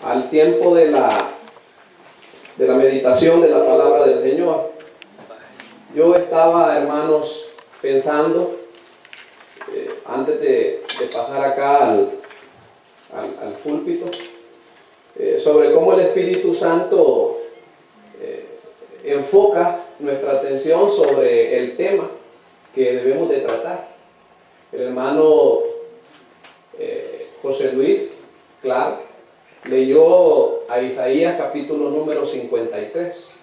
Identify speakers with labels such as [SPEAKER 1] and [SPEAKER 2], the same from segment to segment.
[SPEAKER 1] al tiempo de la meditación de la palabra del Señor. Yo estaba, hermanos, pensando, antes de pasar acá al púlpito, sobre cómo el Espíritu Santo enfoca nuestra atención sobre el tema que debemos de tratar. El hermano José Luis Clark leyó a Isaías capítulo número 53.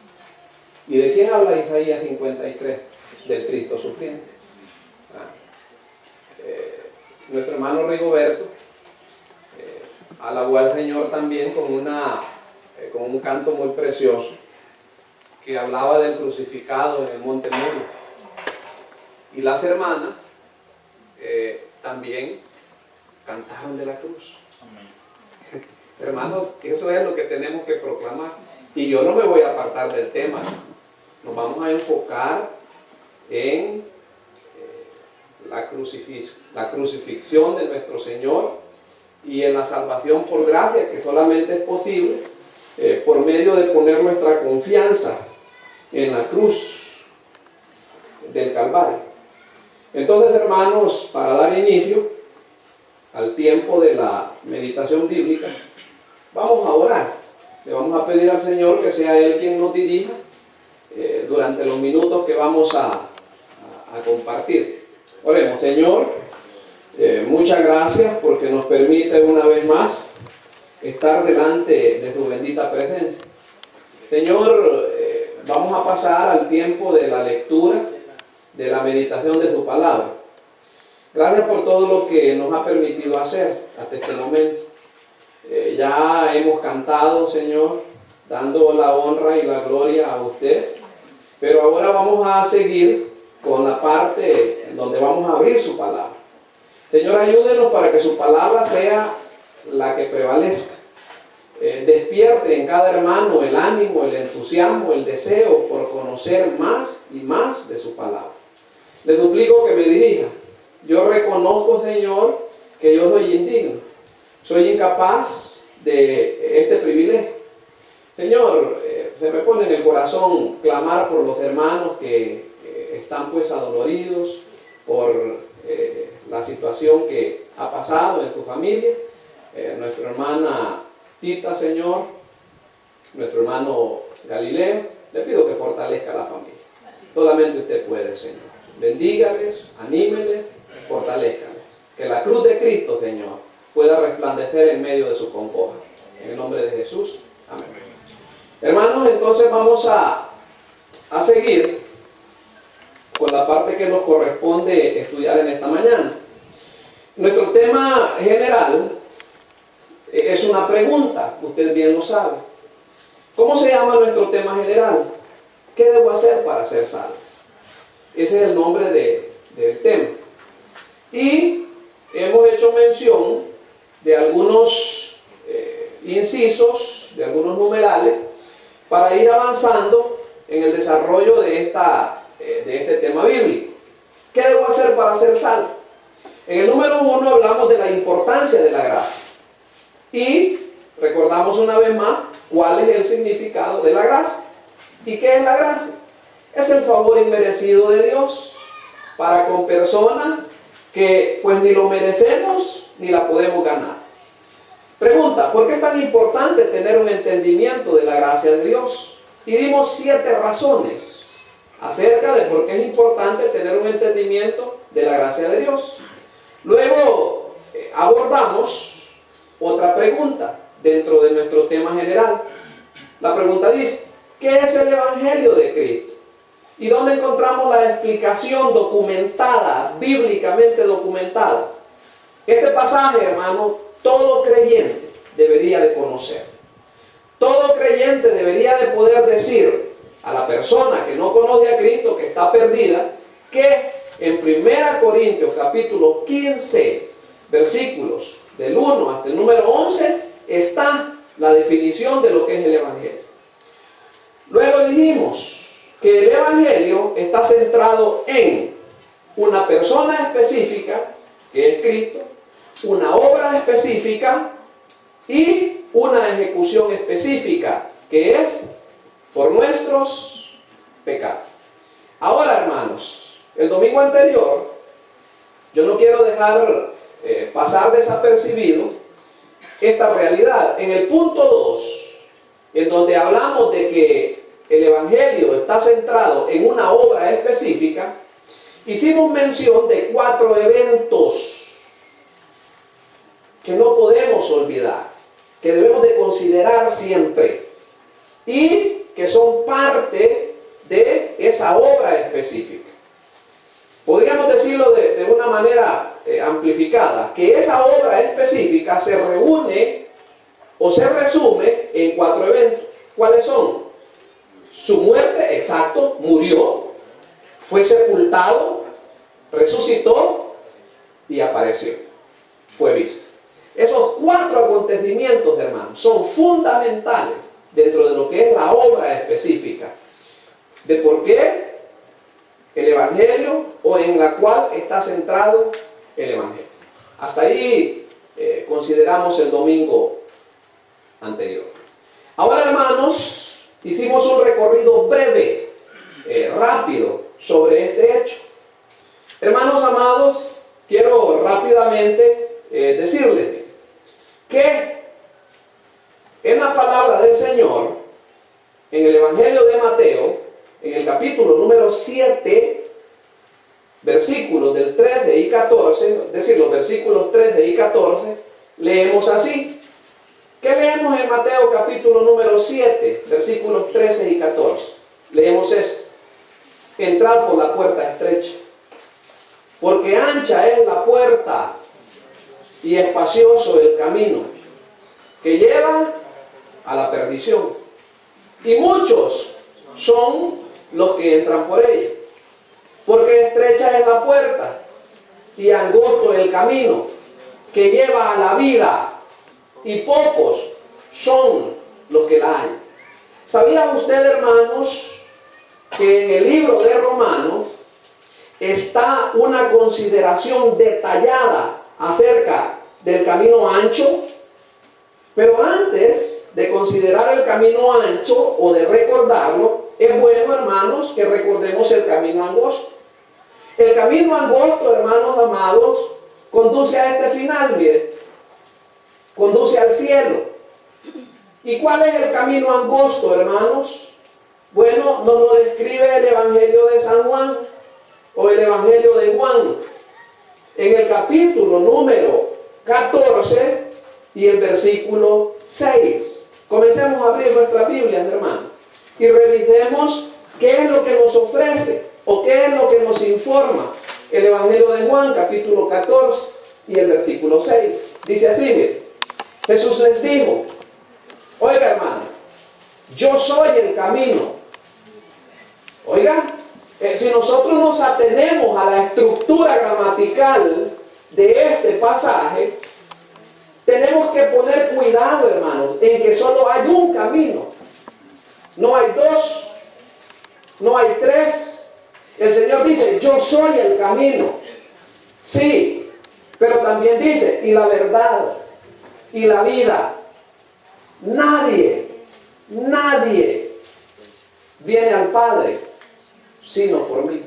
[SPEAKER 1] ¿Y de quién habla Isaías 53? Del Cristo sufriente. Nuestro hermano Rigoberto alabó al Señor también con un canto muy precioso que hablaba del crucificado en el monte Moria. Y las hermanas también cantaron de la cruz. Amén. Hermanos, eso es lo que tenemos que proclamar. Y yo no me voy a apartar del tema. Nos vamos a enfocar en la crucifixión de nuestro Señor y en la salvación por gracia, que solamente es posible por medio de poner nuestra confianza en la cruz del Calvario. Entonces, hermanos, para dar inicio al tiempo de la meditación bíblica, vamos a orar. Le vamos a pedir al Señor que sea Él quien nos dirija durante los minutos que vamos a compartir. Oremos. Señor, muchas gracias porque nos permite una vez más estar delante de su bendita presencia. Señor, vamos a pasar al tiempo de la lectura, de la meditación de su palabra. Gracias por todo lo que nos ha permitido hacer hasta este momento. Ya hemos cantado, Señor, dando la honra y la gloria a usted, pero ahora vamos a seguir con la parte donde vamos a abrir su palabra. Señor, ayúdenos para que su palabra sea la que prevalezca. Despierte en cada hermano el ánimo, el entusiasmo, el deseo por conocer más y más de su palabra. Le suplico que me dirija. Yo reconozco, Señor, que yo soy indigno. Soy incapaz de este privilegio. Señor, se me pone en el corazón clamar por los hermanos que están pues adoloridos por la situación que ha pasado en su familia. Nuestra hermana Tita, Señor, nuestro hermano Galileo, le pido que fortalezca a la familia. Solamente usted puede, Señor. Bendígales, anímeles, fortalezcales. Que la cruz de Cristo, Señor, pueda resplandecer en medio de su congoja. En el nombre de Jesús. Amén. Hermanos, entonces vamos a seguir con la parte que nos corresponde estudiar en esta mañana. Nuestro tema general es una pregunta, usted bien lo sabe. ¿Cómo se llama nuestro tema general? ¿Qué debo hacer para ser salvo? Ese es el nombre del tema. Y hemos hecho mención de algunos incisos, de algunos numerales, para ir avanzando en el desarrollo de este tema bíblico. ¿Qué debo hacer para ser salvo? En el número 1 hablamos de la importancia de la gracia. Y recordamos una vez más cuál es el significado de la gracia. ¿Y qué es la gracia? Es el favor inmerecido de Dios para con personas que pues ni lo merecemos ni la podemos ganar. Pregunta, ¿por qué es tan importante tener un entendimiento de la gracia de Dios? Y dimos 7 razones acerca de por qué es importante tener un entendimiento de la gracia de Dios. Luego abordamos otra pregunta dentro de nuestro tema general. La pregunta dice, ¿qué es el Evangelio de Cristo? ¿Y dónde encontramos la explicación documentada, bíblicamente documentada? Este pasaje, hermano, todo creyente debería de conocer. Todo creyente debería de poder decir a la persona que no conoce a Cristo, que está perdida, que en 1 Corintios capítulo 15, versículos del 1 hasta el número 11, está la definición de lo que es el Evangelio. Luego dijimos que el Evangelio está centrado en una persona específica, que es Cristo, una obra específica y una una ejecución específica, que es por nuestros pecados. Ahora, hermanos, el domingo anterior, yo no quiero dejar pasar desapercibido esta realidad. En el punto 2, en donde hablamos de que el Evangelio está centrado en una obra específica, hicimos mención de 4 eventos que no podemos olvidar, que debemos de considerar siempre y que son parte de esa obra específica. Podríamos decirlo de una manera amplificada, que esa obra específica se reúne o se resume en 4 eventos. ¿Cuáles son? Su muerte, exacto, murió, fue sepultado, resucitó y apareció, fue visto. Esos 4 acontecimientos, hermanos, son fundamentales dentro de lo que es la obra específica de por qué el Evangelio, o en la cual está centrado el Evangelio. Hasta ahí consideramos el domingo anterior. Ahora, hermanos, hicimos un recorrido breve, rápido, sobre este hecho. Hermanos amados, quiero rápidamente decirles que en la palabra del Señor, en el Evangelio de Mateo, en el capítulo número 7, versículos del 13 y 14, es decir, los versículos 13 y 14, leemos así. ¿Qué leemos en Mateo capítulo número 7, versículos 13 y 14? Leemos esto: entrad por la puerta estrecha, porque ancha es la puerta y espacioso el camino que lleva a la perdición, y muchos son los que entran por ella. Porque estrecha es la puerta y angosto el camino que lleva a la vida, y pocos son los que la hallan. ¿Sabía usted, hermanos, que en el libro de Romanos está una consideración detallada acerca del camino ancho? Pero antes de considerar el camino ancho o de recordarlo, es bueno, hermanos, que recordemos el camino angosto. El camino angosto, hermanos amados, conduce a este final, miren, conduce al cielo. ¿Y cuál es el camino angosto, hermanos? Bueno, nos lo describe el Evangelio de San Juan, o el Evangelio de Juan, en el capítulo número 14 y el versículo 6. Comencemos a abrir nuestras Biblias, hermanos, y revisemos qué es lo que nos ofrece o qué es lo que nos informa el Evangelio de Juan, capítulo 14 y el versículo 6. Dice así, miren: Jesús les dijo: oiga, hermano, yo soy el camino. Oiga, si nosotros nos atenemos a la estructura gramatical de este pasaje, tenemos que poner cuidado, hermanos, en que solo hay un camino. No hay 2, no hay 3. El Señor dice: yo soy el camino. Sí, pero también dice: y la verdad, y la vida. Nadie viene al Padre sino por mí.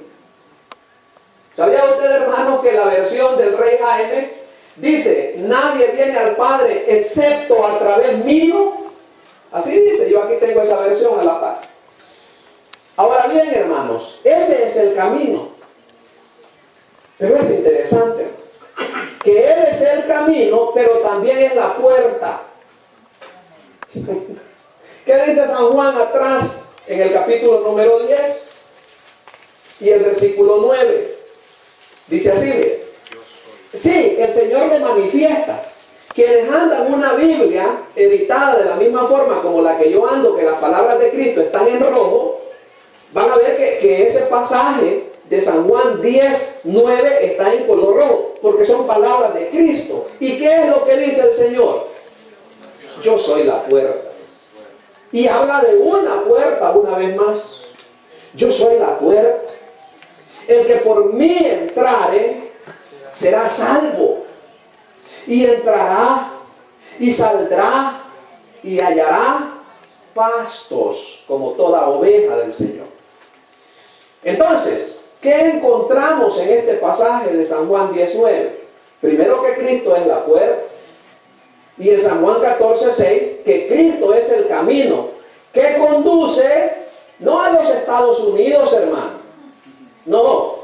[SPEAKER 1] ¿Sabía usted, hermanos, que la versión del Rey Jaime dice: nadie viene al Padre excepto a través mío? Así dice. Yo aquí tengo esa versión a la par. Ahora bien, hermanos, ese es el camino. Pero es interesante que Él es el camino, pero también es la puerta. ¿Qué dice San Juan atrás en el capítulo número 10 y el versículo 9? Dice así, mire. Sí, el Señor le manifiesta. Quienes andan una Biblia editada de la misma forma como la que yo ando, que las palabras de Cristo están en rojo, van a ver que ese pasaje de San Juan 10, 9 está en color rojo, porque son palabras de Cristo. ¿Y qué es lo que dice el Señor? Yo soy la puerta. Y habla de una puerta una vez más. Yo soy la puerta. El que por mí entrare será salvo. Y entrará y saldrá y hallará pastos como toda oveja del Señor. Entonces, ¿qué encontramos en este pasaje de San Juan 19? Primero, que Cristo es la puerta. Y en San Juan 14:6, que Cristo es el camino que conduce no a los Estados Unidos, hermano. No,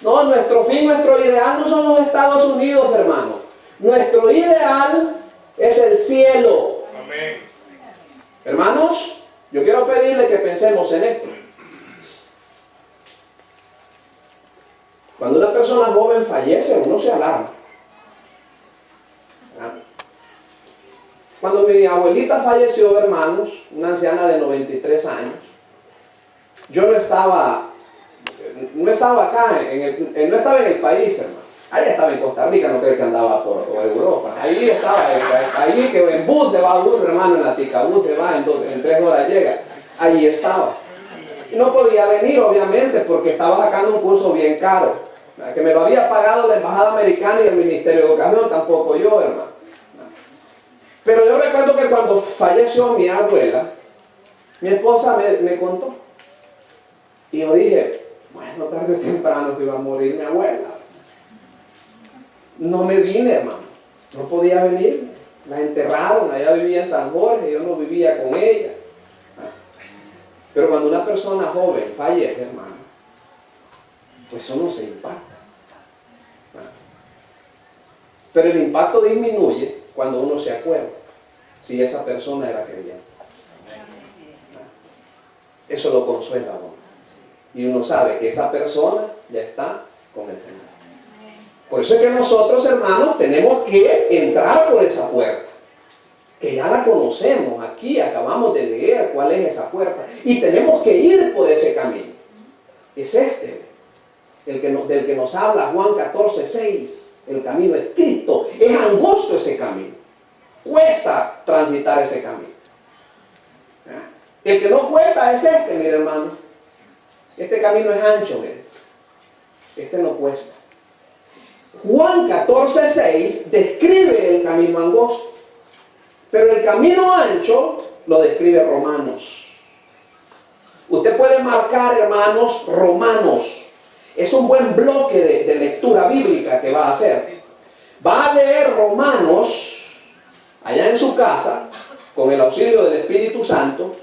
[SPEAKER 1] nuestro fin, nuestro ideal no son los Estados Unidos, hermano. Nuestro ideal es el cielo. Amén. Hermanos, yo quiero pedirle que pensemos en esto. Cuando una persona joven fallece, uno se alarma. Cuando mi abuelita falleció, hermanos, una anciana de 93 años, yo no estaba acá, no estaba en el país, hermano. Ahí estaba en Costa Rica, no creo que andaba por Europa. Ahí estaba, ahí que en bus de va uno, hermano, en la Ticabús se va, en 3 horas llega. Ahí estaba. Y no podía venir, obviamente, porque estaba sacando un curso bien caro, que me lo había pagado la Embajada Americana y el Ministerio de Educación, tampoco yo, hermano. Pero yo recuerdo que cuando falleció mi abuela, mi esposa me contó. Y yo dije, bueno, tarde o temprano se iba a morir mi abuela. No me vine, hermano. No podía venir. La enterraron, allá vivía en San Jorge, yo no vivía con ella. Pero cuando una persona joven fallece, hermano, pues uno se impacta. Pero el impacto disminuye cuando uno se acuerda si esa persona era creyente. Eso lo consuela a uno. Y uno sabe que esa persona ya está con el Señor. Por eso es que nosotros, hermanos, tenemos que entrar por esa puerta, que ya la conocemos. Aquí acabamos de leer cuál es esa puerta. Y tenemos que ir por ese camino. Es este, del que nos habla Juan 14:6. El camino es Cristo. Es angosto ese camino. Cuesta transitar ese camino. El que no cuesta es este, mire, hermano. Este camino es ancho, mire. Este no cuesta. Juan 14:6 describe el camino angosto, pero el camino ancho lo describe Romanos. Usted puede marcar, hermanos, Romanos. Es un buen bloque de lectura bíblica que va a hacer. Va a leer Romanos allá en su casa, con el auxilio del Espíritu Santo,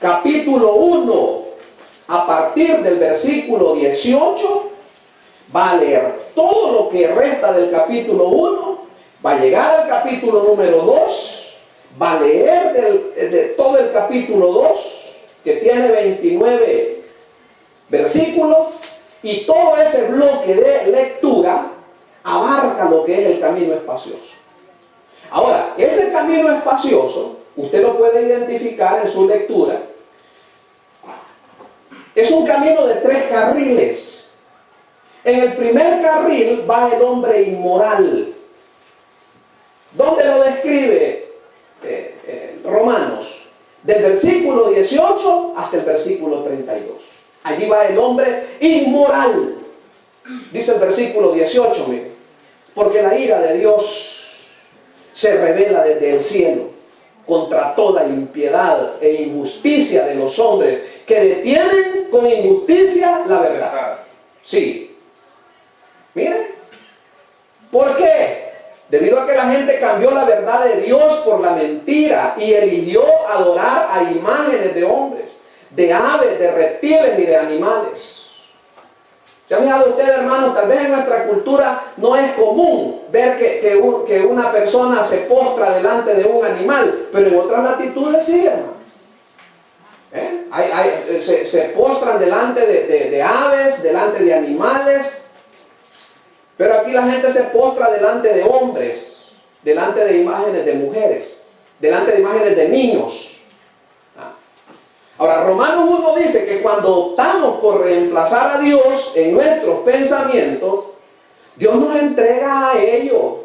[SPEAKER 1] capítulo 1, a partir del versículo 18, va a leer todo lo que resta del capítulo 1, va a llegar al capítulo número 2, va a leer de todo el capítulo 2, que tiene 29 versículos, y todo ese bloque de lectura abarca lo que es el camino espacioso. Ahora, ese camino espacioso, usted lo puede identificar en su lectura. Es un camino de 3 carriles. En el primer carril va el hombre inmoral. ¿Dónde lo describe Romanos? Del versículo 18 hasta el versículo 32. Allí va el hombre inmoral. Dice el versículo 18, mire. Porque la ira de Dios se revela desde el cielo contra toda impiedad e injusticia de los hombres que detienen con injusticia la verdad. Sí. Mire. ¿Por qué? Debido a que la gente cambió la verdad de Dios por la mentira y eligió adorar a imágenes de hombres, de aves, de reptiles y de animales. ¿Se ha fijado usted, hermanos? Tal vez en nuestra cultura no es común ver que una persona se postra delante de un animal, pero en otras latitudes sí, hermano. Se postran delante de aves, delante de animales, pero aquí la gente se postra delante de hombres, delante de imágenes de mujeres, delante de imágenes de niños. Ahora, Romanos 1 dice que cuando optamos por reemplazar a Dios en nuestros pensamientos, Dios nos entrega a ello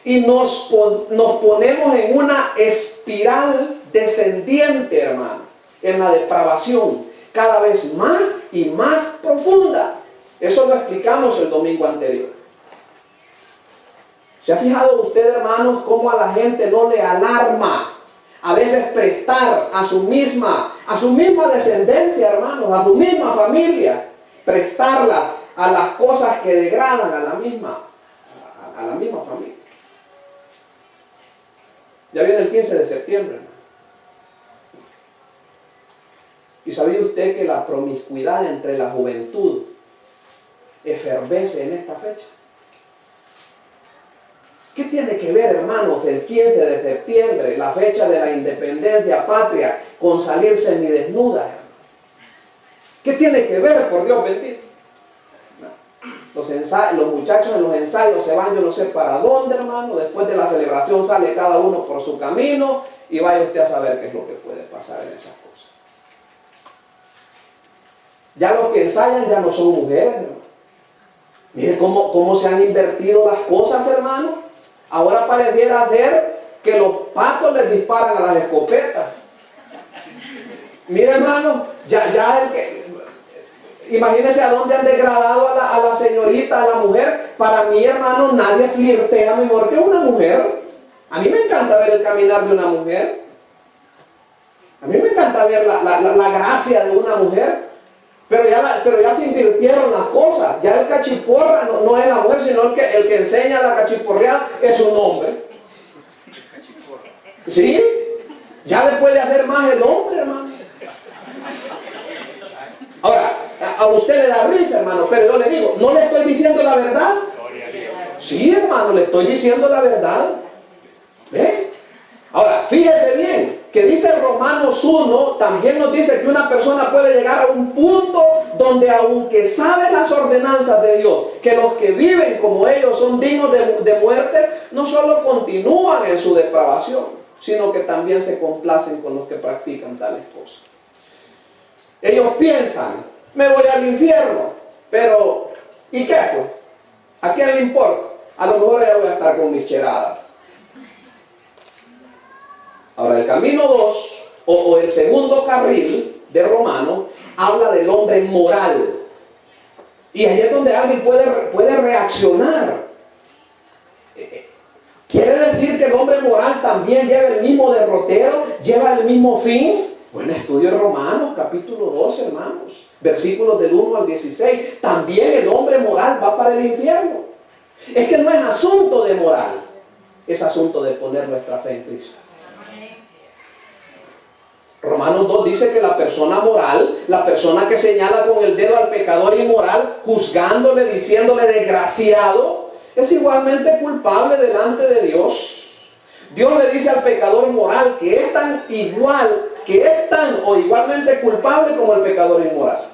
[SPEAKER 1] y nos ponemos en una espiral descendiente, hermano, en la depravación, cada vez más y más profunda. Eso lo explicamos el domingo anterior. ¿Se ha fijado usted, hermanos, cómo a la gente no le alarma a veces prestar a su misma descendencia, hermanos, a su misma familia, prestarla a las cosas que degradan a la misma familia. Ya viene el 15 de septiembre, hermano. ¿Y sabía usted que la promiscuidad entre la juventud efervece en esta fecha? ¿Qué tiene que ver, hermanos, el 15 de septiembre, la fecha de la independencia patria, con salir semidesnuda? ¿Qué tiene que ver, por Dios bendito? Los muchachos en los ensayos se van, yo no sé para dónde, hermano. Después de la celebración sale cada uno por su camino y vaya usted a saber qué es lo que puede pasar en esas cosas. Ya los que ensayan ya no son mujeres, hermano. Mire cómo se han invertido las cosas, hermano. Ahora pareciera ser que los patos les disparan a las escopetas. Mire, hermano, imagínense a dónde han degradado a la señorita, a la mujer. Para mí, hermano, nadie flirtea mejor que una mujer. A mí me encanta ver el caminar de una mujer. A mí me encanta ver la gracia de una mujer. Pero ya se invirtieron las cosas. Ya el cachiporra no es la mujer, sino el que enseña la cachiporreada es un hombre. ¿Sí? Ya le puede hacer más el hombre, hermano. Ahora, a usted le da risa, hermano, pero yo le digo, ¿no le estoy diciendo la verdad? Sí, hermano, le estoy diciendo la verdad. ¿Ve? Ahora, fíjese bien, que dice Romanos 1, también nos dice que una persona puede llegar a un punto donde aunque sabe las ordenanzas de Dios, que los que viven como ellos son dignos de muerte, no solo continúan en su depravación, sino que también se complacen con los que practican tales cosas. Ellos piensan, me voy al infierno, pero ¿y qué pues? ¿A quién le importa? A lo mejor ya voy a estar con mis cheradas. Ahora, el camino 2, o el segundo carril de Romano, habla del hombre moral. Y ahí es donde alguien puede reaccionar. ¿Quiere decir que el hombre moral también lleva el mismo derrotero, lleva el mismo fin? Bueno, estudio Romanos, capítulo 2, hermanos, versículos del 1 al 16. También el hombre moral va para el infierno. Es que no es asunto de moral, es asunto de poner nuestra fe en Cristo. Romanos 2 dice que la persona moral, la persona que señala con el dedo al pecador inmoral, juzgándole, diciéndole desgraciado, es igualmente culpable delante de Dios. Dios le dice al pecador moral que es tan o igualmente culpable como el pecador inmoral.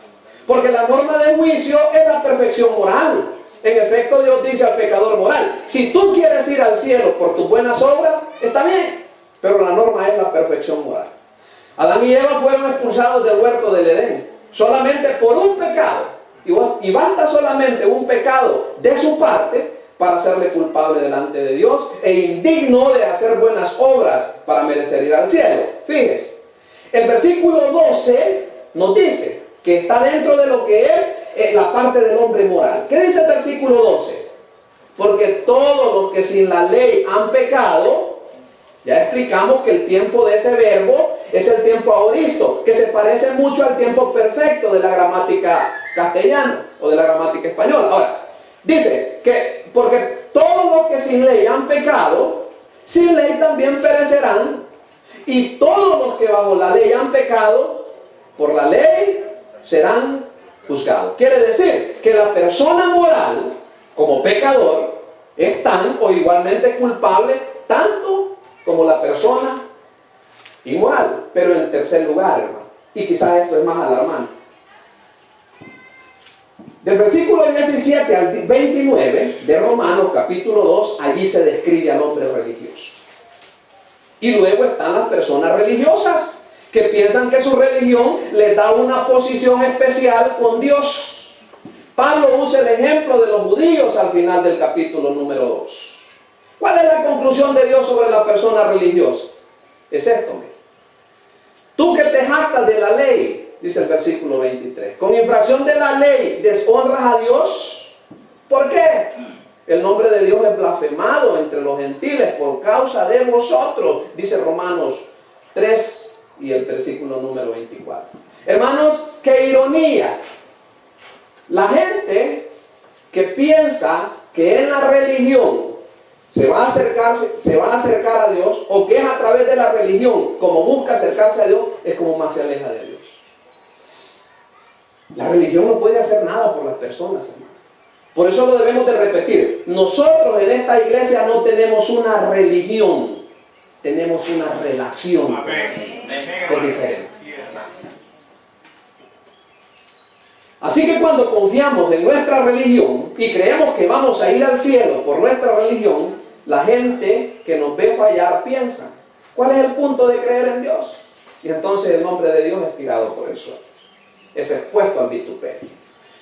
[SPEAKER 1] Porque la norma de juicio es la perfección moral. En efecto, Dios dice al pecador moral, si tú quieres ir al cielo por tus buenas obras, está bien, pero la norma es la perfección moral. Adán y Eva fueron expulsados del huerto del Edén solamente por un pecado, y basta solamente un pecado de su parte para hacerle culpable delante de Dios e indigno de hacer buenas obras para merecer ir al cielo. Fíjese, el versículo 12 nos dice que está dentro de lo que es la parte del hombre moral. ¿Qué dice el versículo 12? Porque todos los que sin la ley han pecado, ya explicamos que el tiempo de ese verbo es el tiempo aoristo, que se parece mucho al tiempo perfecto de la gramática castellana o de la gramática española. Ahora, dice que porque todos los que sin ley han pecado, sin ley también perecerán, y todos los que bajo la ley han pecado, por la ley serán juzgados. Quiere decir que la persona moral, como pecador, es tan o igualmente culpable tanto como la persona inmoral. Pero en tercer lugar, hermano, y quizás esto es más alarmante, del versículo 17 al 29 de Romanos capítulo 2, allí se describe al hombre religioso. Y luego están las personas religiosas que piensan que su religión les da una posición especial con Dios. Pablo usa el ejemplo de los judíos al final del capítulo número 2. ¿Cuál es la conclusión de Dios sobre la persona religiosa? Es esto, mira. Tú que te jactas de la ley, dice el versículo 23, con infracción de la ley deshonras a Dios. ¿Por qué? El nombre de Dios es blasfemado entre los gentiles por causa de vosotros, dice Romanos 3 y el versículo número 24. Hermanos, qué ironía. La gente que piensa que en la religión se va a acercar a Dios, o que es a través de la religión como busca acercarse a Dios, es como más se aleja de Dios. La religión no puede hacer nada por las personas, hermanos. Por eso lo debemos de repetir. Nosotros en esta iglesia no tenemos una religión, tenemos una relación. Es diferente. Así que cuando confiamos en nuestra religión y creemos que vamos a ir al cielo por nuestra religión, la gente que nos ve fallar piensa, ¿cuál es el punto de creer en Dios? Y entonces el nombre de Dios es tirado por el suelo, es expuesto al vituperio.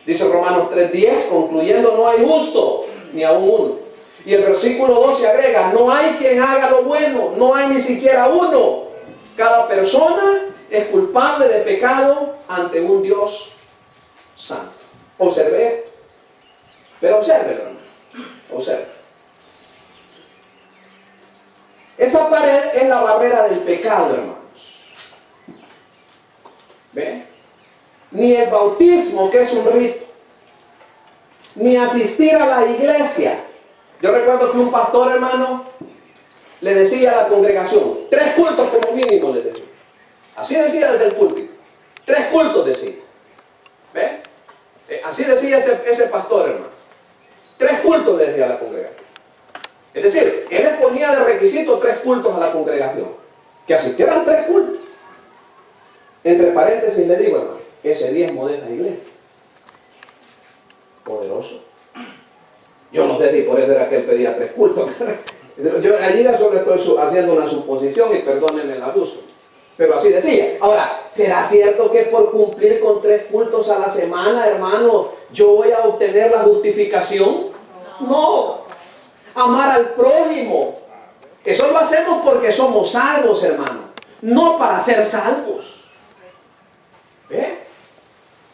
[SPEAKER 1] Dice Romanos 3:10, concluyendo, no hay justo, ni aún uno. Y el versículo 12 agrega, no hay quien haga lo bueno, no hay ni siquiera uno. Cada persona es culpable de pecado ante un Dios santo. Observe esto. Pero obsérvelo, hermano. Observe. Esa pared es la barrera del pecado, hermanos. ¿Ve? Ni el bautismo, que es un rito, ni asistir a la iglesia. Yo recuerdo que un pastor, hermano, le decía a la congregación, 3 cultos como mínimo les decía. Así decía desde el púlpito. 3 cultos decía. ¿Ve? Así decía ese pastor, hermano. 3 cultos le decía a la congregación. Es decir, él les ponía de requisito 3 cultos a la congregación. Que asistieran 3 cultos. Entre paréntesis le digo, hermano, ese diezmo de esa iglesia. Poderoso. Yo no sé si por eso era que él pedía 3 cultos. Yo allí solo estoy haciendo una suposición y perdónenme el abuso. Pero así decía. Ahora, ¿será cierto que por cumplir con 3 cultos a la semana, hermano, yo voy a obtener la justificación? No. Amar al prójimo. Eso lo hacemos porque somos salvos, hermano. No para ser salvos. ¿Ve?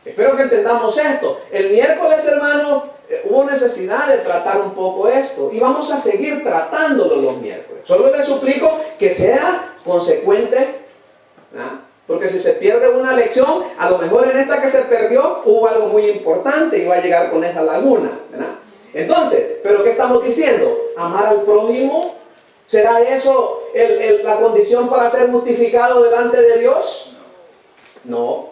[SPEAKER 1] Espero que entendamos esto. El miércoles, hermano, hubo necesidad de tratar un poco esto. Y vamos a seguir tratándolo los miércoles. Solo les suplico que sea consecuente. ¿Ah? Porque si se pierde una lección, a lo mejor en esta que se perdió hubo algo muy importante y va a llegar con esa laguna, ¿verdad? Entonces, ¿pero qué estamos diciendo? ¿Amar al prójimo? ¿Será eso la condición para ser justificado delante de Dios? No.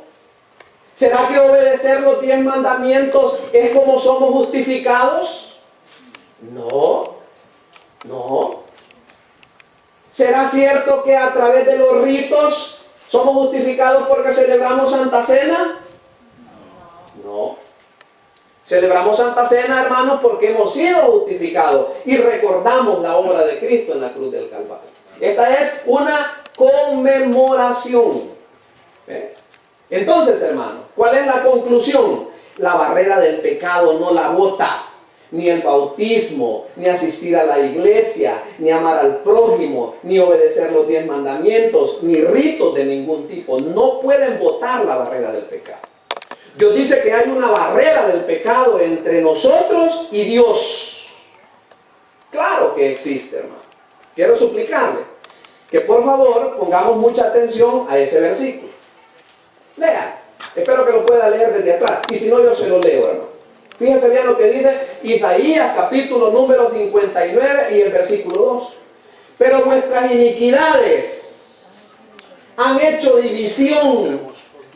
[SPEAKER 1] ¿Será que obedecer los 10 mandamientos es como somos justificados? No. No. ¿Será cierto que a través de los ritos somos justificados porque celebramos Santa Cena? No. Celebramos Santa Cena, hermanos, porque hemos sido justificados y recordamos la obra de Cristo en la cruz del Calvario. Esta es una conmemoración. ¿Eh? Entonces, hermanos, ¿cuál es la conclusión? La barrera del pecado no la bota. Ni el bautismo, ni asistir a la iglesia, ni amar al prójimo, ni obedecer los 10 mandamientos, ni ritos de ningún tipo. No pueden botar la barrera del pecado. Dios dice que hay una barrera del pecado entre nosotros y Dios. Claro que existe, hermano. Quiero suplicarle que por favor pongamos mucha atención a ese versículo. Lea. Espero que lo pueda leer desde atrás. Y si no, yo se lo leo, hermano. Fíjense bien lo que dice Isaías capítulo número 59 y el versículo 2. Pero vuestras iniquidades han hecho división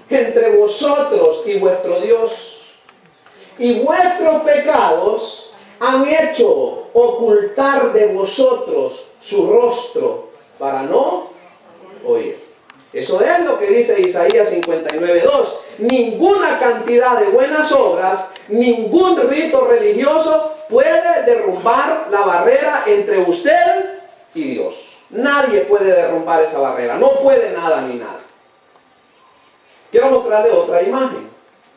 [SPEAKER 1] entre vosotros y vuestro Dios. Y vuestros pecados han hecho ocultar de vosotros su rostro para no oír. Eso es lo que dice Isaías 59:2. Ninguna cantidad de buenas obras, ningún rito religioso puede derrumbar la barrera entre usted y Dios. Nadie puede derrumbar esa barrera. No puede nada ni nada. Quiero mostrarle otra imagen.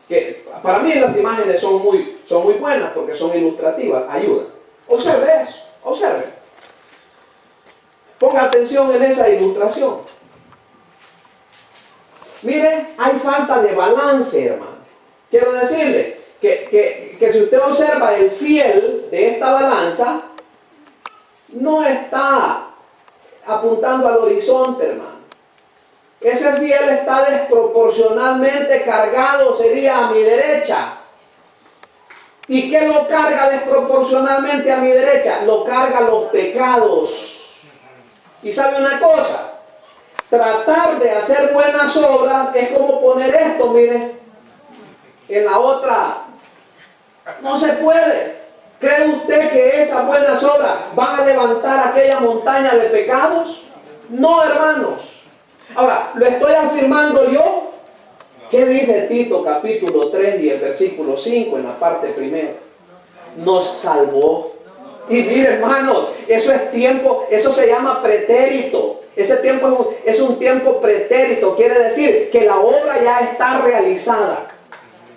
[SPEAKER 1] Que para mí las imágenes son muy buenas porque son ilustrativas. Ayudan. Observe eso. Observe. Ponga atención en esa ilustración. Miren, hay falta de balance, hermano. Quiero decirle que si usted observa el fiel de esta balanza, no está apuntando al horizonte, hermano. fiel está desproporcionalmente cargado, sería a mi derecha. ¿Y qué lo carga desproporcionalmente a mi derecha? Lo carga los pecados. Y sabe una cosa, tratar de hacer buenas obras es como poner esto, mire, en la otra. No se puede. ¿Cree usted que esas buenas obras van a levantar aquella montaña de pecados? No, hermanos. Ahora, ¿lo estoy afirmando yo? ¿Qué dice Tito capítulo 3 y el versículo 5 en la parte primera? Nos salvó. Y mire, hermanos, eso es tiempo, eso se llama pretérito. Ese tiempo es un tiempo pretérito, quiere decir que la obra ya está realizada.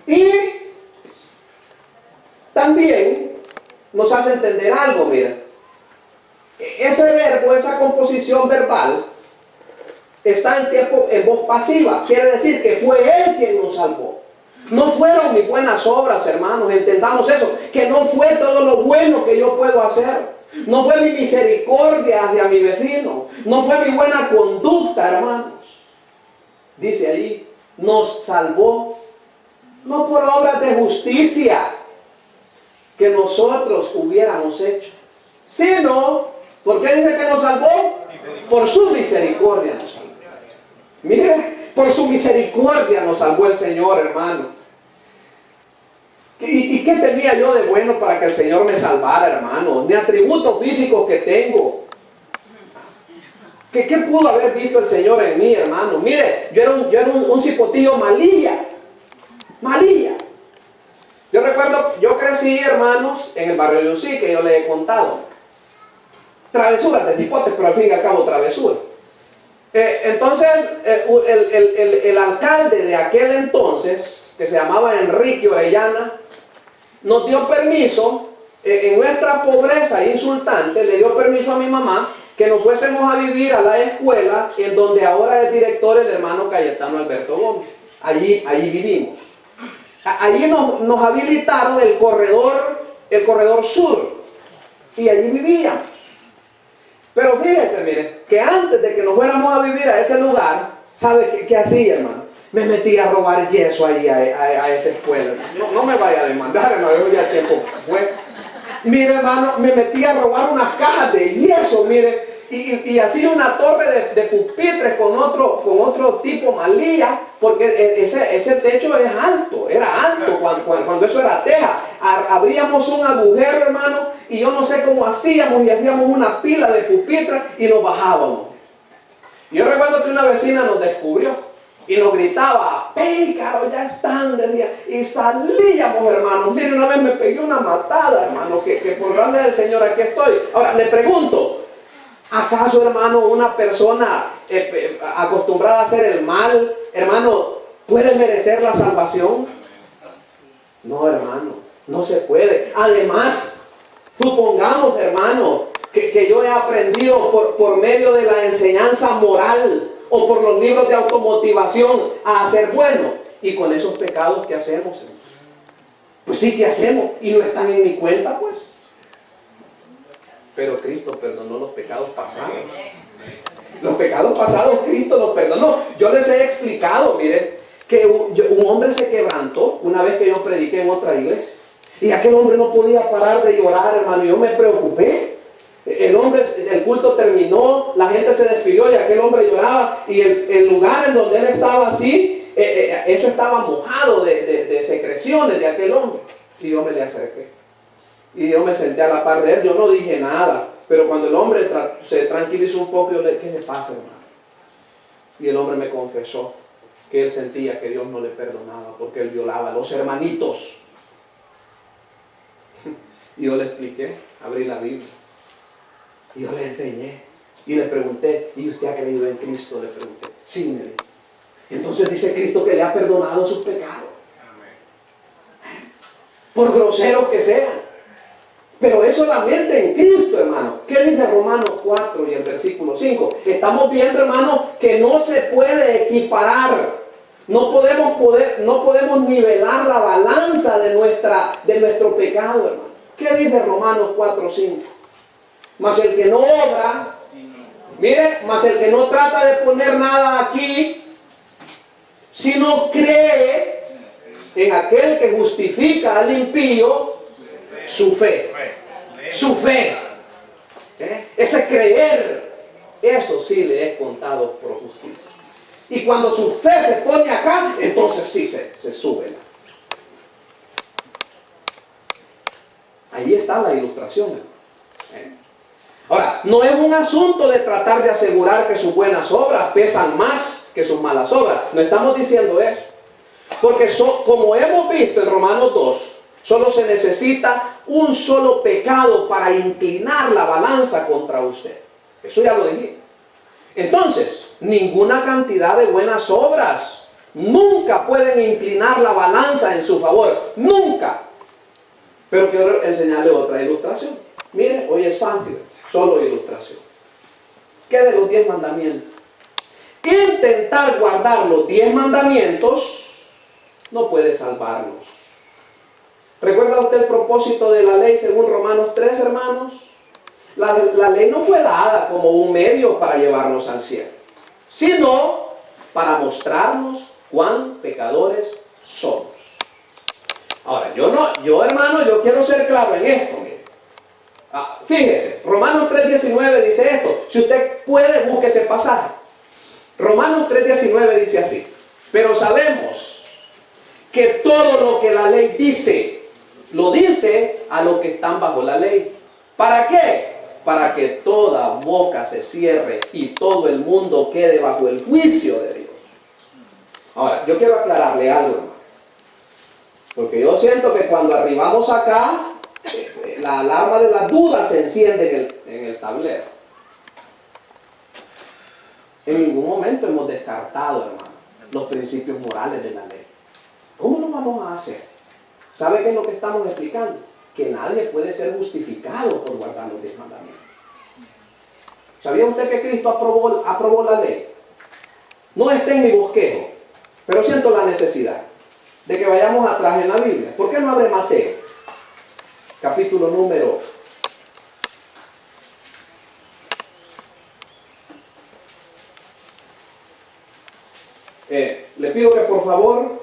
[SPEAKER 1] Y también nos hace entender algo, miren. Ese verbo, esa composición verbal, está en voz pasiva. Quiere decir que fue Él quien nos salvó. No fueron mis buenas obras, hermanos, entendamos eso. Que no fue todo lo bueno que yo puedo hacer. No fue mi misericordia hacia mi vecino. No fue mi buena conducta, hermanos. Dice allí, nos salvó. No por obras de justicia que nosotros hubiéramos hecho, sino, ¿por qué dice que nos salvó? Por su misericordia nos salvó. Mire, por su misericordia nos salvó el Señor, hermano. ¿Y qué tenía yo de bueno para que el Señor me salvara, hermano? Ni atributos físicos que tengo. ¿Qué pudo haber visto el Señor en mí, hermano? Mire, yo era un cipotillo malilla. Yo recuerdo, yo crecí, hermanos, en el barrio de Usí, que yo les he contado. Travesuras de cipotes, pero al fin y al cabo travesuras. Entonces, el alcalde de aquel entonces, que se llamaba Enrique Orellana, nos dio permiso, en nuestra pobreza insultante, le dio permiso a mi mamá que nos fuésemos a vivir a la escuela en donde ahora es director el hermano Cayetano Alberto Gómez. Allí vivimos. Allí nos habilitaron el corredor sur, y allí vivíamos. Pero fíjense, miren, que antes de que nos fuéramos a vivir a ese lugar, ¿sabe qué hacía, hermano? Me metí a robar yeso ahí a esa escuela. No me vaya a demandar, hermano, ya el tiempo fue. Mire, hermano, me metí a robar unas cajas de yeso, mire, y hacía una torre de pupitres con otro tipo malilla, porque ese techo es alto, era alto cuando eso era teja. Abríamos un agujero, hermano, y yo no sé cómo hacíamos, y hacíamos una pila de pupitres y nos bajábamos. Y yo recuerdo que una vecina nos descubrió y nos gritaba, ¡pécaro, ya están! Decía, y salíamos, hermanos. Mire, una vez me pegué una matada, hermano, que por gracia del Señor aquí estoy. Ahora, le pregunto, ¿acaso, hermano, una persona acostumbrada a hacer el mal, hermano, puede merecer la salvación? No, hermano, no se puede. Además, supongamos, hermano, que yo he aprendido por medio de la enseñanza moral o por los libros de automotivación a hacer bueno. Y con esos pecados, ¿qué hacemos, hermano? Pues sí, ¿qué hacemos? Y no están en mi cuenta, pues. Pero Cristo perdonó los pecados pasados. Los pecados pasados Cristo los perdonó. Yo les he explicado, miren, que un hombre se quebrantó una vez que yo prediqué en otra iglesia. Y aquel hombre no podía parar de llorar, hermano. Yo me preocupé. El culto terminó, la gente se despidió y aquel hombre lloraba. Y el lugar en donde él estaba así, eso estaba mojado de secreciones de aquel hombre. Y yo me le acerqué. Y yo me senté a la par de él. Yo no dije nada. Pero cuando el hombre se tranquilizó un poco, yo le dije, ¿qué le pasa, hermano? Y el hombre me confesó que él sentía que Dios no le perdonaba porque él violaba a los hermanitos. Y yo le expliqué, abrí la Biblia. Y yo le enseñé. Y le pregunté, ¿y usted ha creído en Cristo? Le pregunté. Sí, me dijo. Entonces dice Cristo que le ha perdonado sus pecados. Por groseros que sean. Pero es solamente en Cristo, hermano. ¿Qué dice Romanos 4 y el versículo 5? Estamos viendo, hermano, que no se puede equiparar. No podemos nivelar la balanza de nuestro pecado, hermano. ¿Qué dice Romanos 4, 5? Mas el que no obra, mire, mas el que no trata de poner nada aquí, sino cree en aquel que justifica al impío su fe. Su fe. Ese creer, eso sí le es contado por justicia. Y cuando su fe se pone acá, entonces sí se sube. Ahí está la ilustración. Ahora, no es un asunto de tratar de asegurar que sus buenas obras pesan más que sus malas obras. No estamos diciendo eso. Porque como hemos visto en Romanos 2, solo se necesita un solo pecado para inclinar la balanza contra usted. Eso ya lo dije. Entonces, ninguna cantidad de buenas obras nunca pueden inclinar la balanza en su favor. Nunca. Pero quiero enseñarle otra ilustración. Mire, hoy es fácil. Solo ilustración. ¿Qué de los 10 mandamientos? Intentar guardar los 10 mandamientos no puede salvarnos. ¿Recuerda usted el propósito de la ley según Romanos 3, hermanos? La ley no fue dada como un medio para llevarnos al cielo, sino para mostrarnos cuán pecadores somos. Ahora, yo quiero ser claro en esto. Fíjese, Romanos 3:19 dice esto. Si usted puede, busque ese pasaje. Romanos 3:19 dice así: pero sabemos que todo lo que la ley dice, lo dice a los que están bajo la ley. ¿Para qué? Para que toda boca se cierre y todo el mundo quede bajo el juicio de Dios. Ahora, yo quiero aclararle algo, hermano, porque yo siento que cuando arribamos acá, la alarma de la duda se enciende en el tablero. En ningún momento hemos descartado, hermano, los principios morales de la ley. ¿Cómo lo vamos a hacer? ¿Sabe qué es lo que estamos explicando? Que nadie puede ser justificado por guardar los 10 mandamientos. ¿Sabía usted que Cristo aprobó la ley? No está en mi bosquejo, pero siento la necesidad de que vayamos atrás en la Biblia. ¿Por qué no abre Mateo? Capítulo número 5. Le pido que por favor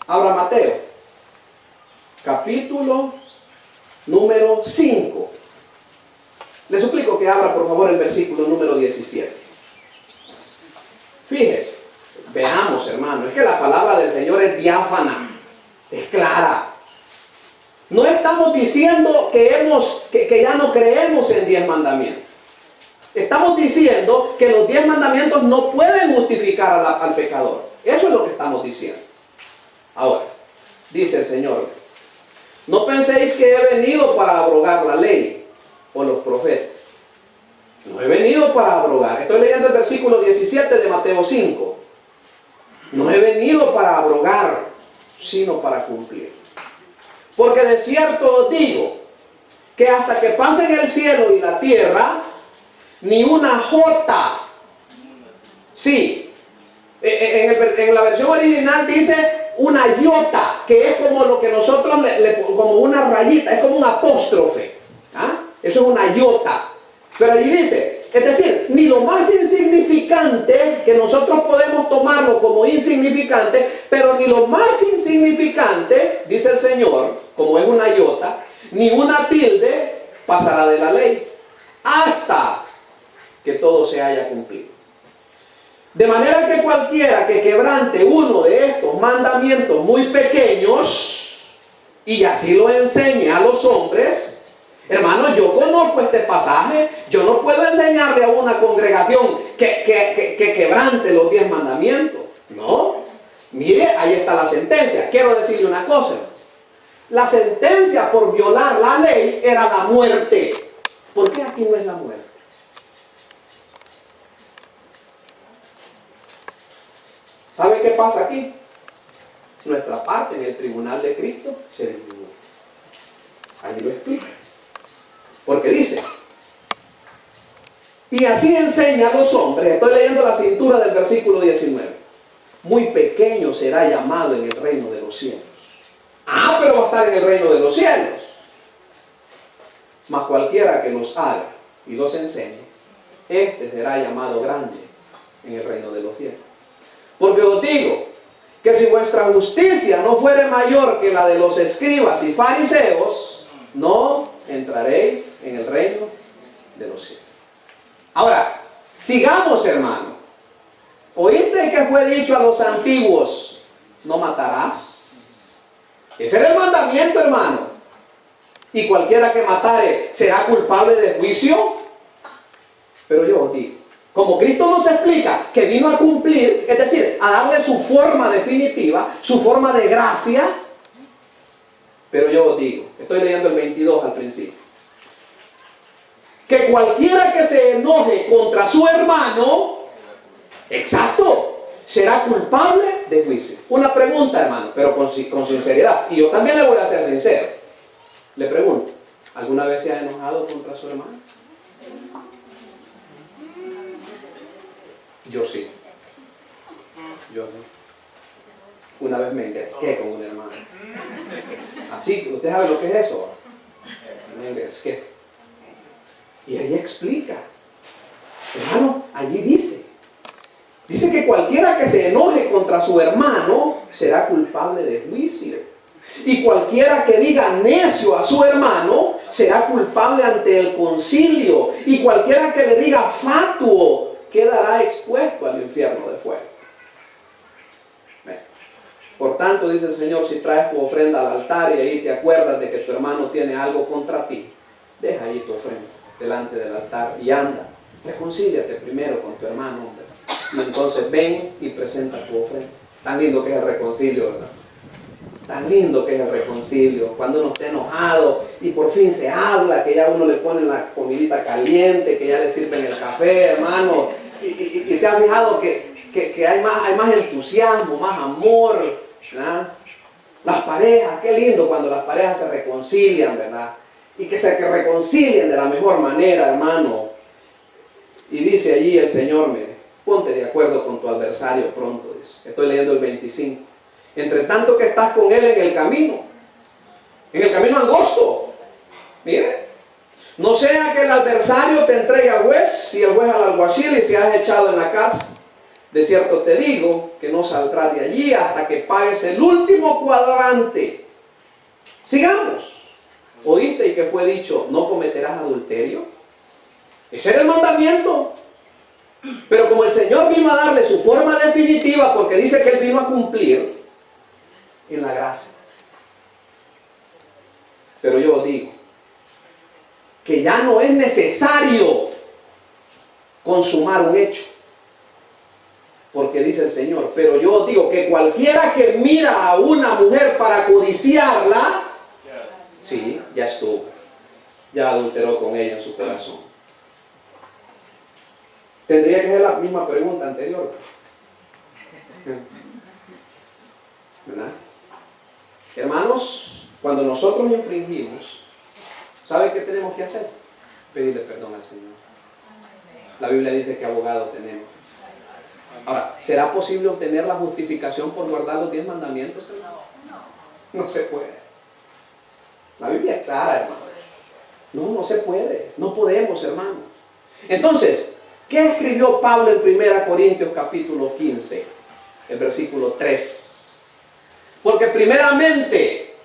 [SPEAKER 1] abra Mateo, capítulo número 5. Le suplico que abra por favor el versículo número 17. Fíjese, veamos, hermano, es que la palabra del Señor es diáfana, es clara. No estamos diciendo que ya no creemos en 10 mandamientos. Estamos diciendo que los 10 mandamientos no pueden justificar al pecador. Eso es lo que estamos diciendo. Ahora, dice el Señor: no penséis que he venido para abrogar la ley o los profetas. No he venido para abrogar. Estoy leyendo el versículo 17 de Mateo 5. No he venido para abrogar, sino para cumplir. Porque de cierto os digo que hasta que pasen el cielo y la tierra, ni una jota. Sí, en la versión original dice una iota, que es como lo que nosotros, como una rayita, es como un apóstrofe. Eso es una iota. Pero allí dice, es decir, ni lo más insignificante, que nosotros podemos tomarlo como insignificante, pero ni lo más insignificante, dice el Señor, como es una iota, ni una tilde pasará de la ley, hasta que todo se haya cumplido. De manera que cualquiera que quebrante uno de estos mandamientos muy pequeños, y así lo enseñe a los hombres. Hermano, yo conozco este pasaje. Yo no puedo enseñarle a una congregación que quebrante los 10 mandamientos. No. Mire, ahí está la sentencia. Quiero decirle una cosa. La sentencia por violar la ley era la muerte. ¿Por qué aquí no es la muerte? ¿Sabe qué pasa aquí? Nuestra parte en el tribunal de Cristo se disminuyó. Allí lo explica. Porque dice, y así enseña a los hombres, estoy leyendo la cintura del versículo 19, muy pequeño será llamado en el reino de los cielos. Pero va a estar en el reino de los cielos. Mas cualquiera que los haga y los enseñe, este será llamado grande en el reino de los cielos. Porque os digo si vuestra justicia no fuere mayor que la de los escribas y fariseos, no entraréis en el reino de los cielos. Ahora, sigamos, hermano. ¿Oíste que fue dicho a los antiguos, no matarás? Ese era el mandamiento, hermano. Y cualquiera que matare será culpable de juicio. Pero yo os digo, como Cristo nos explica que vino a cumplir, es decir, a darle su forma definitiva, su forma de gracia. Pero yo os digo, estoy leyendo el 22 al principio, que cualquiera que se enoje contra su hermano, exacto, será culpable de juicio. Una pregunta, hermano, pero con sinceridad. Y yo también le voy a ser sincero. Le pregunto, ¿alguna vez se ha enojado contra su hermano? Yo sí. Yo no. Una vez me engresqué con un hermano. Así, ¿usted sabe lo que es eso? Me engresqué. Y ahí explica. Hermano, allí dice que cualquiera que se enoje contra su hermano será culpable de juicio. Y cualquiera que diga necio a su hermano será culpable ante el concilio. Y cualquiera que le diga fatuo quedará expuesto al infierno de fuego. Por tanto, dice el Señor, si traes tu ofrenda al altar y ahí te acuerdas de que tu hermano tiene algo contra ti, deja ahí tu ofrenda delante del altar y anda. Reconcíliate primero con tu hermano, hombre. Y entonces ven y presenta tu ofrenda. Tan lindo que es el reconcilio, ¿verdad? Tan lindo que es el reconcilio. Cuando uno está enojado y por fin se habla, que ya uno le pone la comidita caliente, que ya le sirven el café, hermano. Y se ha fijado que hay más entusiasmo, más amor, ¿verdad? Las parejas, qué lindo cuando las parejas se reconcilian, ¿verdad? Y que se reconcilien de la mejor manera, hermano. Y dice allí el Señor, mire, ponte de acuerdo con tu adversario pronto, dice. Estoy leyendo el 25. Entre tanto que estás con él en el camino angosto, mire, no sea que el adversario te entregue al juez y el juez al alguacil y seas echado en la cárcel. De cierto te digo que no saldrás de allí hasta que pagues el último cuadrante. Sigamos. ¿Oíste y que fue dicho, no cometerás adulterio? Ese era el mandamiento. Pero como el Señor vino a darle su forma definitiva, porque dice que Él vino a cumplir en la gracia. Pero yo os digo que ya no es necesario consumar un hecho. Porque dice el Señor, pero yo os digo que cualquiera que mira a una mujer para codiciarla, sí, ya estuvo, ya adulteró con ella en su corazón. Tendría que ser la misma pregunta anterior, ¿verdad? Hermanos, cuando nosotros infringimos, ¿sabe qué tenemos que hacer? Pedirle perdón al Señor. La Biblia dice que abogado tenemos. Ahora, ¿será posible obtener la justificación por guardar los 10 mandamientos? No se puede. La Biblia es clara, hermano. No se puede. No podemos, hermano. Entonces, ¿qué escribió Pablo en 1 Corintios capítulo 15? El versículo 3. Porque primeramente,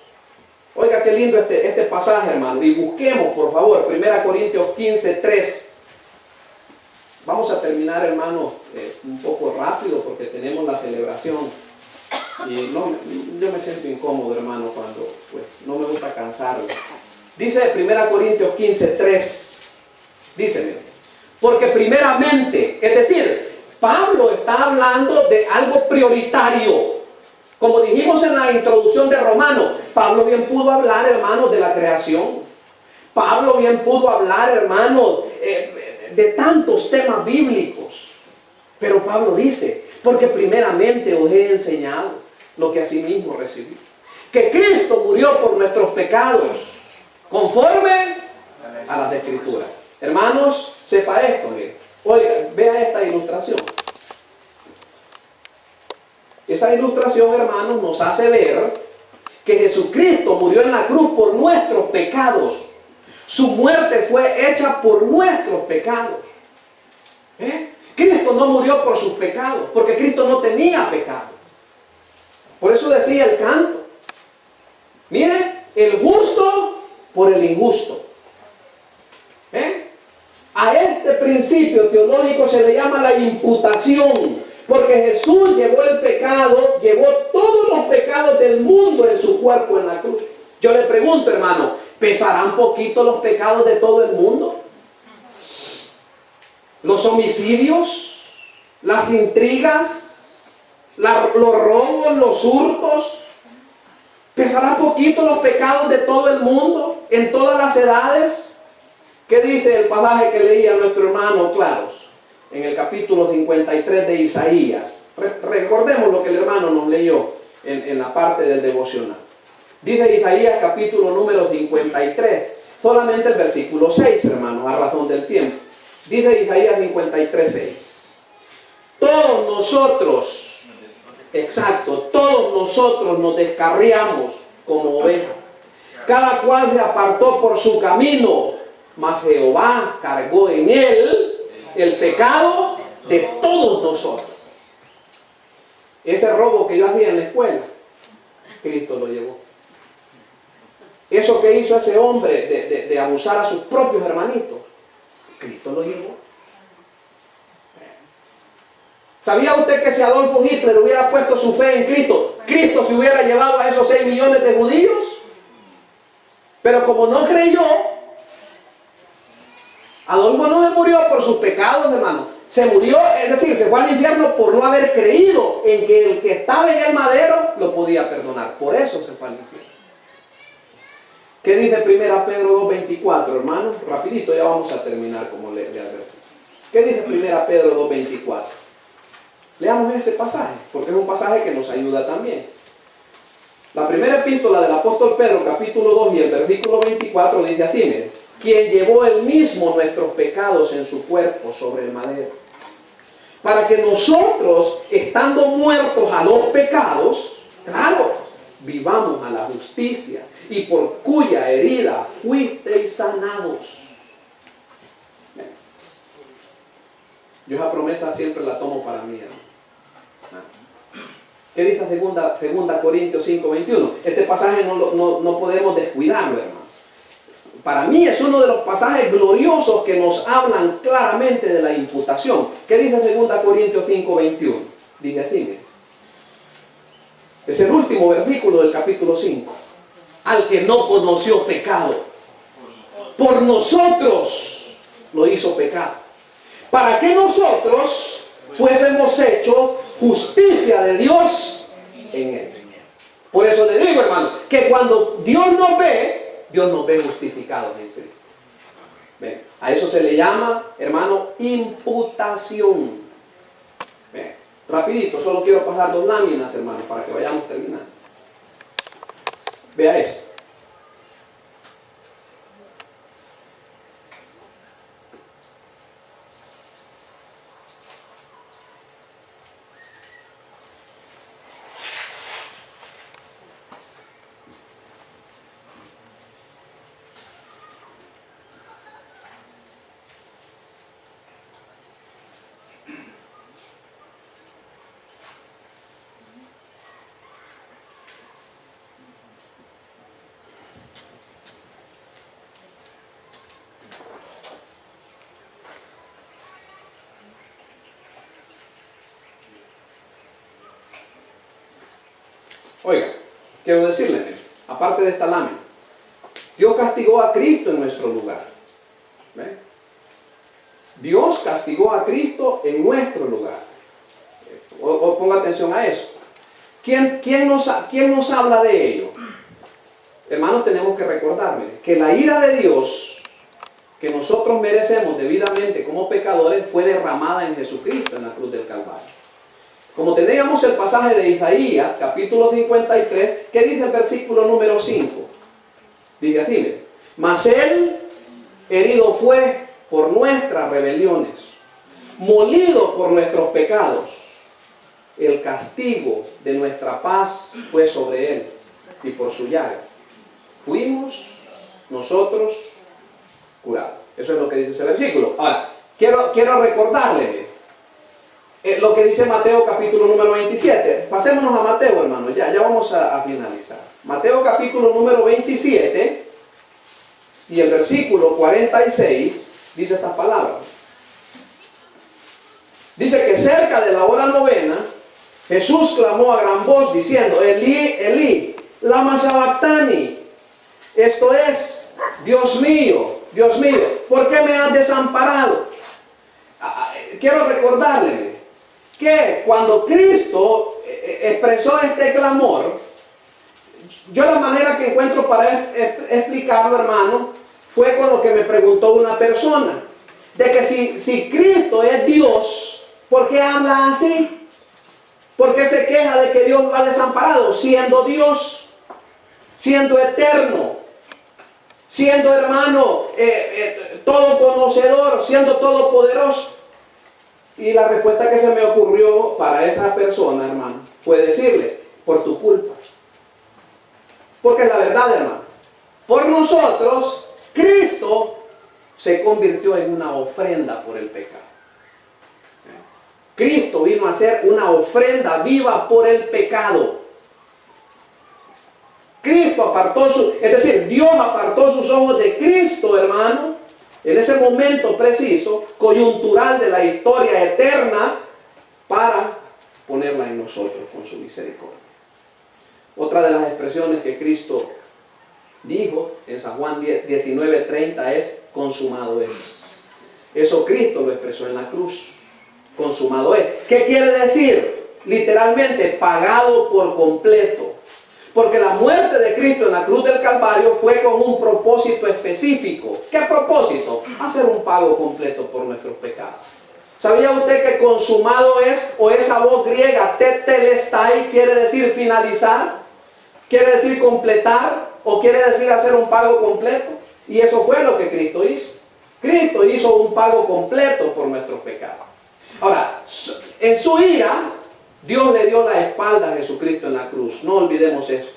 [SPEAKER 1] oiga qué lindo este pasaje, hermano. Y busquemos, por favor, 1 Corintios 15, 3. Vamos a terminar, hermanos, un poco rápido porque tenemos la celebración. Y yo me siento incómodo, hermano, cuando pues, no me gusta cansarlo. Dice 1 Corintios 15, 3. Dice, porque primeramente, es decir, Pablo está hablando de algo prioritario. Como dijimos en la introducción de Romanos, Pablo bien pudo hablar, hermanos, de la creación. Pablo bien pudo hablar, hermanos, de tantos temas bíblicos. Pero Pablo dice, porque primeramente os he enseñado lo que asimismo recibí, que Cristo murió por nuestros pecados, conforme a las Escrituras. Hermanos, sepa esto, mire. Oiga, vea esta ilustración. Esa ilustración, hermanos, nos hace ver que Jesucristo murió en la cruz por nuestros pecados. Su muerte fue hecha por nuestros pecados. Cristo no murió por sus pecados, porque Cristo no tenía pecado. Por eso decía el canto. Mire, el justo por el injusto. A este principio teológico se le llama la imputación, porque Jesús llevó el pecado, llevó todos los pecados del mundo en su cuerpo en la cruz. Yo le pregunto, hermano, ¿pesarán poquito los pecados de todo el mundo? Los homicidios, las intrigas, los robos, los hurtos, ¿pesarán poquito los pecados de todo el mundo, en todas las edades? ¿Qué dice el pasaje que leía nuestro hermano Claros en el capítulo 53 de Isaías? Recordemos lo que el hermano nos leyó en la parte del devocional. Dice Isaías capítulo número 53, solamente el versículo 6, hermanos, a razón del tiempo. Dice Isaías 53, 6. Todos nosotros, exacto, todos nosotros nos descarriamos como ovejas. Cada cual se apartó por su camino, mas Jehová cargó en él el pecado de todos nosotros. Ese robo que yo hacía en la escuela, Cristo lo llevó. Eso que hizo ese hombre de abusar a sus propios hermanitos, Cristo lo llevó. ¿Sabía usted que si Adolfo Hitler hubiera puesto su fe en Cristo, Cristo se hubiera llevado a esos 6 millones de judíos? Pero como no creyó, Adolfo no se murió por sus pecados, hermano. Se murió, es decir, se fue al infierno por no haber creído en que el que estaba en el madero lo podía perdonar. Por eso se fue al infierno. ¿Qué dice 1 Pedro 2.24, hermano? Rapidito, ya vamos a terminar como le advertí. ¿Qué dice 1 Pedro 2.24? Leamos ese pasaje, porque es un pasaje que nos ayuda también. La primera epístola del apóstol Pedro, capítulo 2 y el versículo 24, dice así, miren: quien llevó él mismo nuestros pecados en su cuerpo sobre el madero, para que nosotros, estando muertos a los pecados, claro, vivamos a la justicia, y por cuya herida fuisteis sanados. Yo esa promesa siempre la tomo para mí, hermano. ¿Qué dice segunda Corintios 5:21? Este pasaje no podemos descuidarlo, hermano. Para mí es uno de los pasajes gloriosos que nos hablan claramente de la imputación. ¿Qué dice 2 Corintios 5:21? Dice así, mire. Es el último versículo del capítulo 5. Al que no conoció pecado, por nosotros lo hizo pecado, para que nosotros fuésemos hechos justicia de Dios en él. Por eso le digo, hermano, que cuando Dios nos ve justificados en Cristo. ¿Ven? A eso se le llama, hermano, imputación. ¿Ven? Rapidito, solo quiero pasar 2 láminas, hermano, para que vayamos terminando. Vea esto. Oiga, quiero decirle, aparte de esta lámina, Dios castigó a Cristo en nuestro lugar. ¿Ve? Dios castigó a Cristo en nuestro lugar. Ponga atención a eso. ¿Quién nos habla de ello? Hermanos, tenemos que recordar que la ira de Dios que nosotros merecemos debidamente como pecadores fue derramada en Jesucristo en la cruz del Calvario. Como teníamos el pasaje de Isaías, capítulo 53, ¿qué dice el versículo número 5? Dice así, mire: mas él herido fue por nuestras rebeliones, molido por nuestros pecados. El castigo de nuestra paz fue sobre él, y por su llaga fuimos nosotros curados. Eso es lo que dice ese versículo. Ahora, quiero recordarle, lo que dice Mateo capítulo número 27. Pasémonos a Mateo, hermano, ya vamos a finalizar. Mateo capítulo número 27 y el versículo 46 dice estas palabras. Dice que cerca de la hora novena, Jesús clamó a gran voz diciendo, Elí, Elí, lama sabactani. Esto es, Dios mío, ¿por qué me has desamparado? Quiero recordarle que cuando Cristo expresó este clamor, yo la manera que encuentro para explicarlo, hermano, fue con lo que me preguntó una persona, de que si Cristo es Dios, ¿por qué habla así? ¿Por qué se queja de que Dios lo ha desamparado? Siendo Dios, siendo eterno, siendo hermano, todo conocedor, siendo todopoderoso. Y la respuesta que se me ocurrió para esa persona, hermano, fue decirle, por tu culpa. Porque es la verdad, hermano. Por nosotros, Cristo se convirtió en una ofrenda por el pecado. Cristo vino a ser una ofrenda viva por el pecado. Cristo Dios apartó sus ojos de Cristo, hermano, en ese momento preciso, coyuntural de la historia eterna, para ponerla en nosotros con su misericordia. Otra de las expresiones que Cristo dijo en San Juan 19:30 es, consumado es. Eso Cristo lo expresó en la cruz. Consumado es. ¿Qué quiere decir? Literalmente, pagado por completo. Porque la muerte de Cristo en la cruz del Calvario fue con un propósito específico. ¿Qué propósito? Hacer un pago completo por nuestros pecados. ¿Sabía usted que consumado es, o esa voz griega, tetelestai, quiere decir finalizar? ¿Quiere decir completar? ¿O quiere decir hacer un pago completo? Y eso fue lo que Cristo hizo. Cristo hizo un pago completo por nuestros pecados. Ahora, en su ira, Dios le dio la espalda a Jesucristo en la cruz. No olvidemos eso.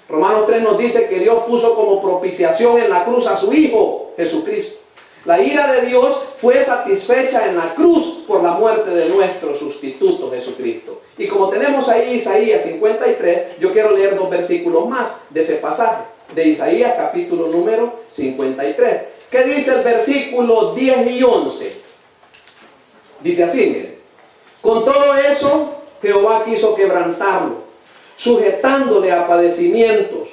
[SPEAKER 1] Romanos 3 nos dice que Dios puso como propiciación en la cruz a su Hijo, Jesucristo. La ira de Dios fue satisfecha en la cruz por la muerte de nuestro sustituto, Jesucristo. Y como tenemos ahí Isaías 53, yo quiero leer 2 versículos más de ese pasaje, de Isaías capítulo número 53. ¿Qué dice el versículo 10 y 11? Dice así, miren. Con todo eso, Jehová quiso quebrantarlo, sujetándole a padecimientos.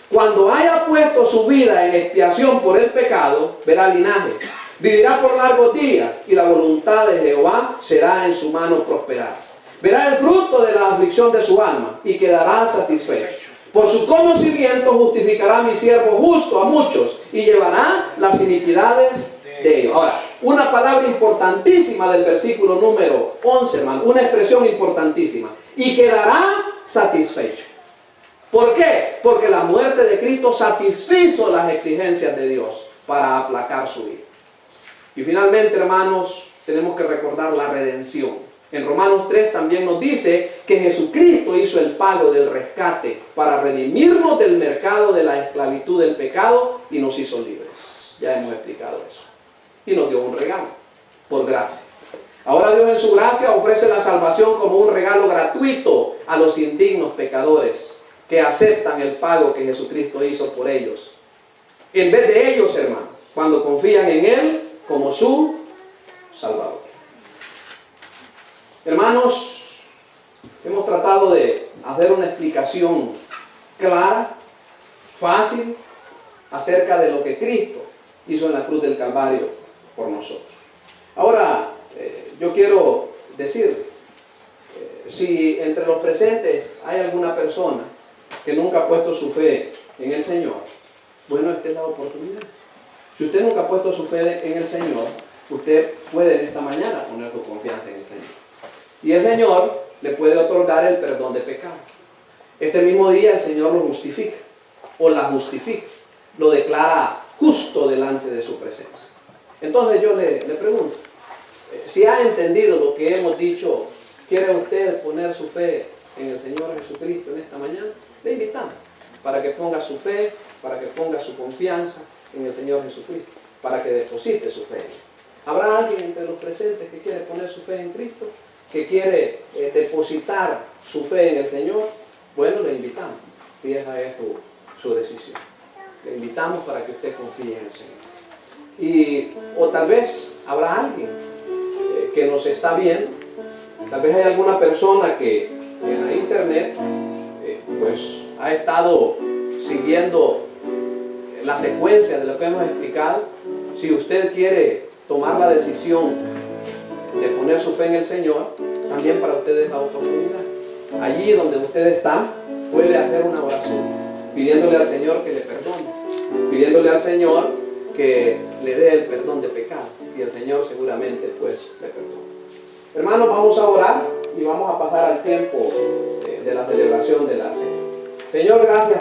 [SPEAKER 1] Cuando haya puesto su vida en expiación por el pecado, verá linaje, vivirá por largos días, y la voluntad de Jehová será en su mano prosperar. Verá el fruto de la aflicción de su alma, y quedará satisfecho. Por su conocimiento justificará mi siervo justo a muchos, y llevará las iniquidades de ellos. Ahora, una palabra importantísima del versículo número 11, hermano, una expresión importantísima. Y quedará satisfecho. ¿Por qué? Porque la muerte de Cristo satisfizo las exigencias de Dios para aplacar su ira. Y finalmente, hermanos, tenemos que recordar la redención. En Romanos 3 también nos dice que Jesucristo hizo el pago del rescate para redimirnos del mercado de la esclavitud del pecado y nos hizo libres. Ya hemos explicado eso. Y nos dio un regalo, por gracia. Ahora Dios en su gracia ofrece la salvación como un regalo gratuito a los indignos pecadores que aceptan el pago que Jesucristo hizo por ellos. En vez de ellos, hermanos, cuando confían en Él como su Salvador. Hermanos, hemos tratado de hacer una explicación clara, fácil, acerca de lo que Cristo hizo en la cruz del Calvario por nosotros. Ahora, yo quiero decir, si entre los presentes hay alguna persona que nunca ha puesto su fe en el Señor, bueno, esta es la oportunidad. Si usted nunca ha puesto su fe en el Señor, usted puede en esta mañana poner su confianza en el Señor. Y el Señor le puede otorgar el perdón de pecado. Este mismo día el Señor lo justifica, o la justifica, lo declara justo delante de su presencia. Entonces yo le pregunto, si ha entendido lo que hemos dicho, ¿quiere usted poner su fe en el Señor Jesucristo en esta mañana? Le invitamos para que ponga su fe, para que ponga su confianza en el Señor Jesucristo, para que deposite su fe. ¿Habrá alguien entre los presentes que quiere poner su fe en Cristo? que quiere depositar su fe en el Señor, bueno, le invitamos. Si esa es su decisión. Le invitamos para que usted confíe en el Señor. O tal vez habrá alguien que nos está viendo. Tal vez hay alguna persona que en la internet pues ha estado siguiendo la secuencia de lo que hemos explicado. Si usted quiere tomar la decisión de poner su fe en el Señor, también para usted es la oportunidad. Allí donde usted está, puede hacer una oración, pidiéndole al Señor que le perdone, pidiéndole al Señor que le dé el perdón de pecado, y el Señor seguramente pues le perdona. Hermanos, vamos a orar y vamos a pasar al tiempo de la celebración de la cena. Señor, gracias.